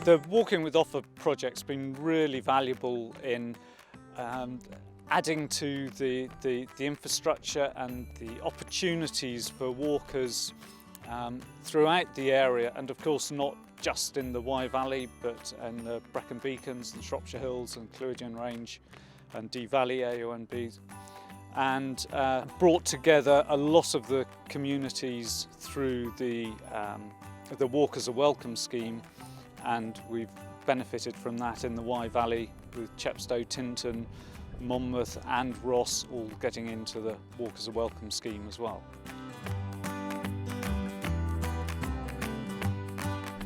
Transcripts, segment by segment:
The Walking with Offa project's been really valuable in adding to the infrastructure and the opportunities for walkers throughout the area, and of course not just in the Wye Valley but in the Brecon Beacons, the Shropshire Hills and Clwyddian Range and Dee Valley AONBs, and brought together a lot of the communities through the Walkers Are Welcome scheme, and we've benefited from that in the Wye Valley with Chepstow, Tintern, Monmouth and Ross all getting into the Walkers Are Welcome scheme as well.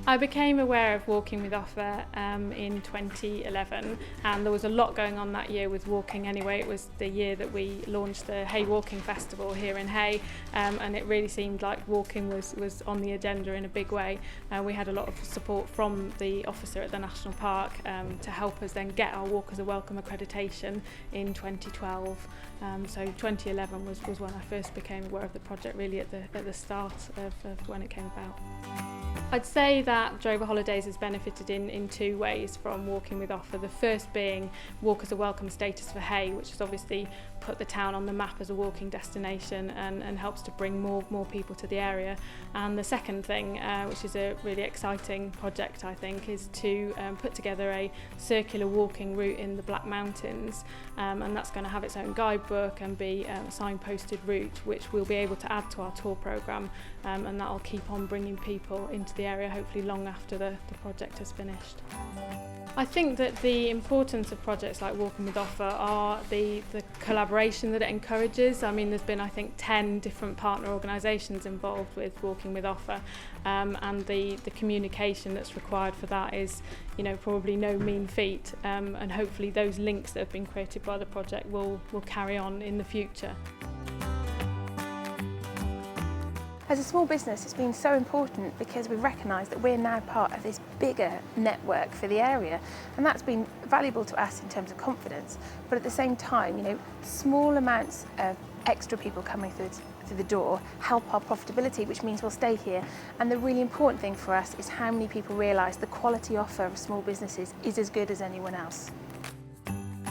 I became aware of Walking with Offa in 2011, and there was a lot going on that year with walking anyway. It was the year that we launched the Hay Walking Festival here in Hay, and it really seemed like walking was on the agenda in a big way. We had a lot of support from the officer at the National Park to help us then get our Walkers Are Welcome accreditation in 2012. So 2011 was when I first became aware of the project, really at the start of when it came about. I'd say that Drover Holidays has benefited in two ways from Walking with Offa. The first being Walkers Are Welcome status for Hay, which has obviously put the town on the map as a walking destination and helps to bring more people to the area. And the second thing, which is a really exciting project I think, is to put together a circular walking route in the Black Mountains, and that's going to have its own guidebook and be a signposted route which we'll be able to add to our tour programme, and that'll keep on bringing people into the area hopefully long after the project has finished. I think that the importance of projects like Walking with Offa are the collaboration that it encourages. I mean, there's been, I think, 10 different partner organisations involved with Walking with Offa, and the communication that's required for that is, you know, probably no mean feat, and hopefully those links that have been created by the project will carry on in the future. As a small business, it's been so important because we've recognised that we're now part of this bigger network for the area, and that's been valuable to us in terms of confidence. But at the same time, you know, small amounts of extra people coming through the door help our profitability, which means we'll stay here. And the really important thing for us is how many people realise the quality offer of small businesses is as good as anyone else.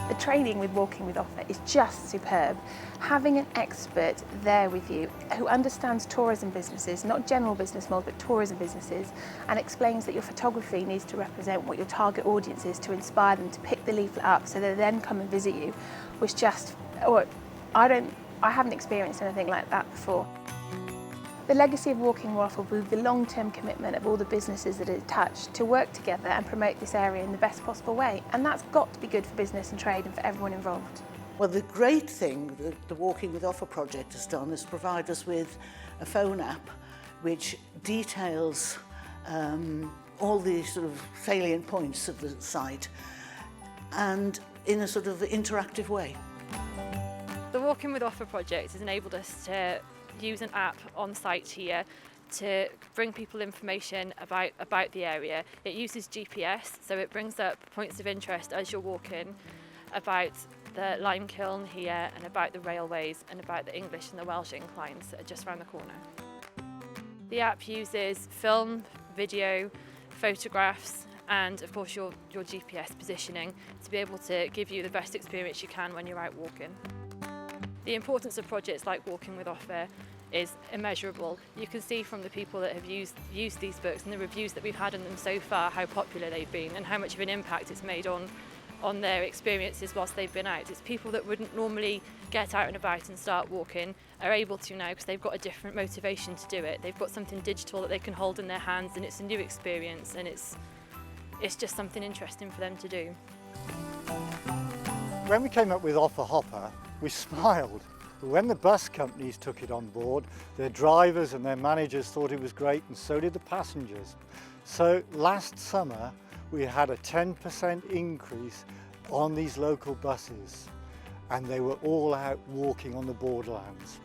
The training with Walking with Offa is just superb. Having an expert there with you who understands tourism businesses, not general business models, but tourism businesses, and explains that your photography needs to represent what your target audience is to inspire them to pick the leaflet up so they then come and visit you, was just, I haven't experienced anything like that before. The legacy of Walking with Offa will be the long-term commitment of all the businesses that it touched to work together and promote this area in the best possible way. And that's got to be good for business and trade and for everyone involved. Well, the great thing that the Walking with Offa project has done is provide us with a phone app which details all the sort of salient points of the site, and in a sort of interactive way. The Walking with Offa project has enabled us to use an app on site here to bring people information about the area. It uses GPS, so it brings up points of interest as you're walking, about the lime kiln here and about the railways and about the English and the Welsh inclines that are just around the corner. The app uses film, video, photographs and of course your GPS positioning to be able to give you the best experience you can when you're out walking. The importance of projects like Walking with Offa is immeasurable. You can see from the people that have used these books and the reviews that we've had on them so far how popular they've been and how much of an impact it's made on their experiences whilst they've been out. It's people that wouldn't normally get out and about and start walking are able to now because they've got a different motivation to do it. They've got something digital that they can hold in their hands, and it's a new experience, and it's just something interesting for them to do. When we came up with Offa Hopper, we smiled. But when the bus companies took it on board, their drivers and their managers thought it was great, and so did the passengers. So last summer, we had a 10% increase on these local buses, and they were all out walking on the Borderlands.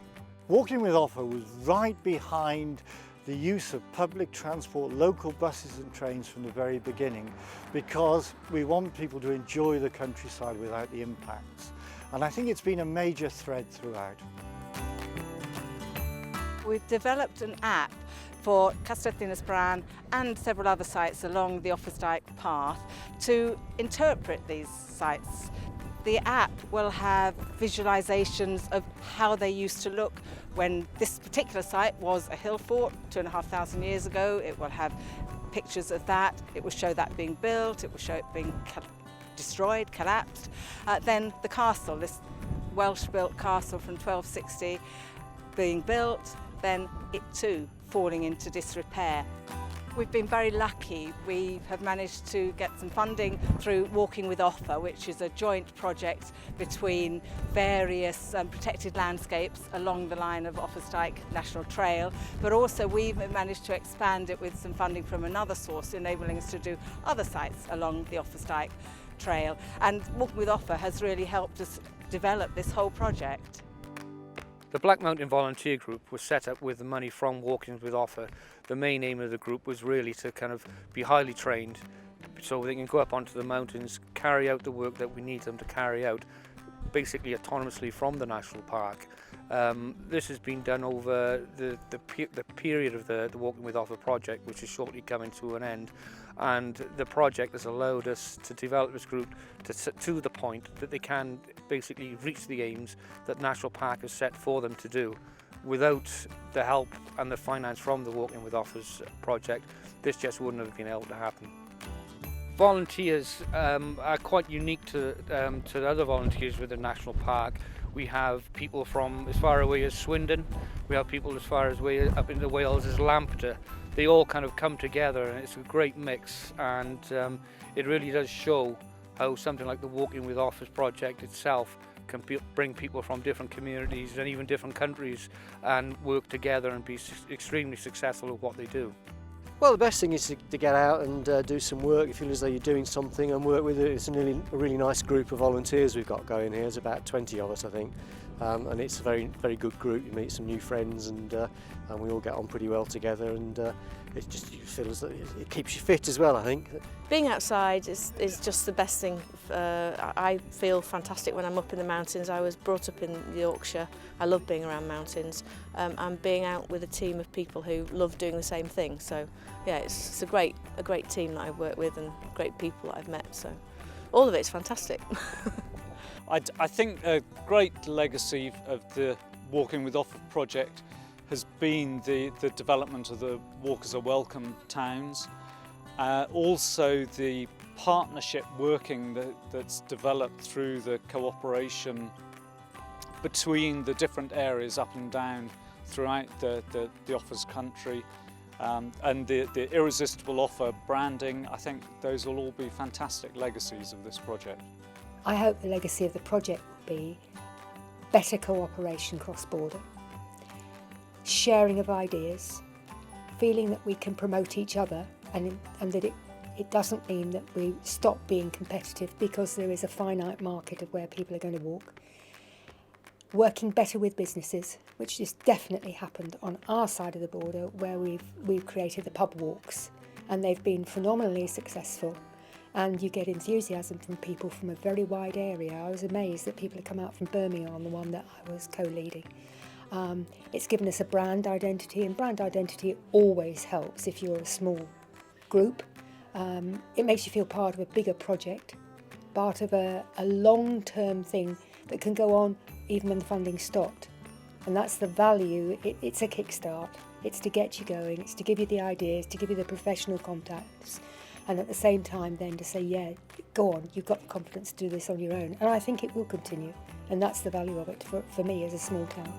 Walking with Offa was right behind the use of public transport, local buses and trains from the very beginning, because we want people to enjoy the countryside without the impacts. And I think it's been a major thread throughout. We've developed an app for Castell-Ynys-Bran and several other sites along the Dyke path to interpret these sites. The app will have visualisations of how they used to look when this particular site was a hill fort 2,500 years ago. It will have pictures of that. It will show that being built. It will show it being destroyed, collapsed. Then the castle, this Welsh-built castle from 1260 being built, then it too falling into disrepair. We've been very lucky. We have managed to get some funding through Walking with Offa, which is a joint project between various protected landscapes along the line of Dyke National Trail, but also we've managed to expand it with some funding from another source, enabling us to do other sites along the Dyke Trail. And Walking with Offa has really helped us develop this whole project. The Black Mountain Volunteer Group was set up with the money from Walking with Offa. The main aim of the group was really to kind of be highly trained so they can go up onto the mountains, carry out the work that we need them to carry out, basically autonomously from the national park. This has been done over the period of the Walking with Offa project, which is shortly coming to an end, and the project has allowed us to develop this group to the point that they can basically reach the aims that National Park has set for them to do. Without the help and the finance from the Walking with Offa's project, this just wouldn't have been able to happen. Volunteers are quite unique to the other volunteers with the National Park. We have people from as far away as Swindon, we have people as far as way up into Wales as Lambton. They all kind of come together and it's a great mix, and it really does show how something like the Walking with Offa's project itself can bring people from different communities and even different countries and work together and be extremely successful at what they do. Well, the best thing is to get out and do some work. You feel as though you're doing something and work with it. It's a really nice group of volunteers we've got going here. There's about 20 of us, I think, and it's a very good group. You meet some new friends and we all get on pretty well together, and it just you feel as though it keeps you fit as well, I think. Being outside is just the best thing. I feel fantastic when I'm up in the mountains. I was brought up in Yorkshire. I love being around mountains and being out with a team of people who love doing the same thing. So yeah, it's a great team that I've worked with and great people that I've met. So all of it's fantastic. I think a great legacy of the Walking with Offa project has been the development of the Walkers Are Welcome towns. Also the partnership working that's developed through the cooperation between the different areas up and down throughout the Offa's country, and the Irresistible Offa branding. I think those will all be fantastic legacies of this project. I hope the legacy of the project will be better cooperation cross-border, sharing of ideas, feeling that we can promote each other, and that it doesn't mean that we stop being competitive because there is a finite market of where people are going to walk. Working better with businesses, which has definitely happened on our side of the border, where we've created the pub walks, and they've been phenomenally successful. And you get enthusiasm from people from a very wide area. I was amazed that people had come out from Birmingham on the one that I was co-leading. It's given us a brand identity, and brand identity always helps if you're a small group. It makes you feel part of a bigger project, part of a long-term thing that can go on even when the funding stopped. And that's the value. It's a kickstart. It's to get you going. It's to give you the ideas, to give you the professional contacts, and at the same time then to say, yeah, go on, you've got the confidence to do this on your own. And I think it will continue, and that's the value of it for me as a small town.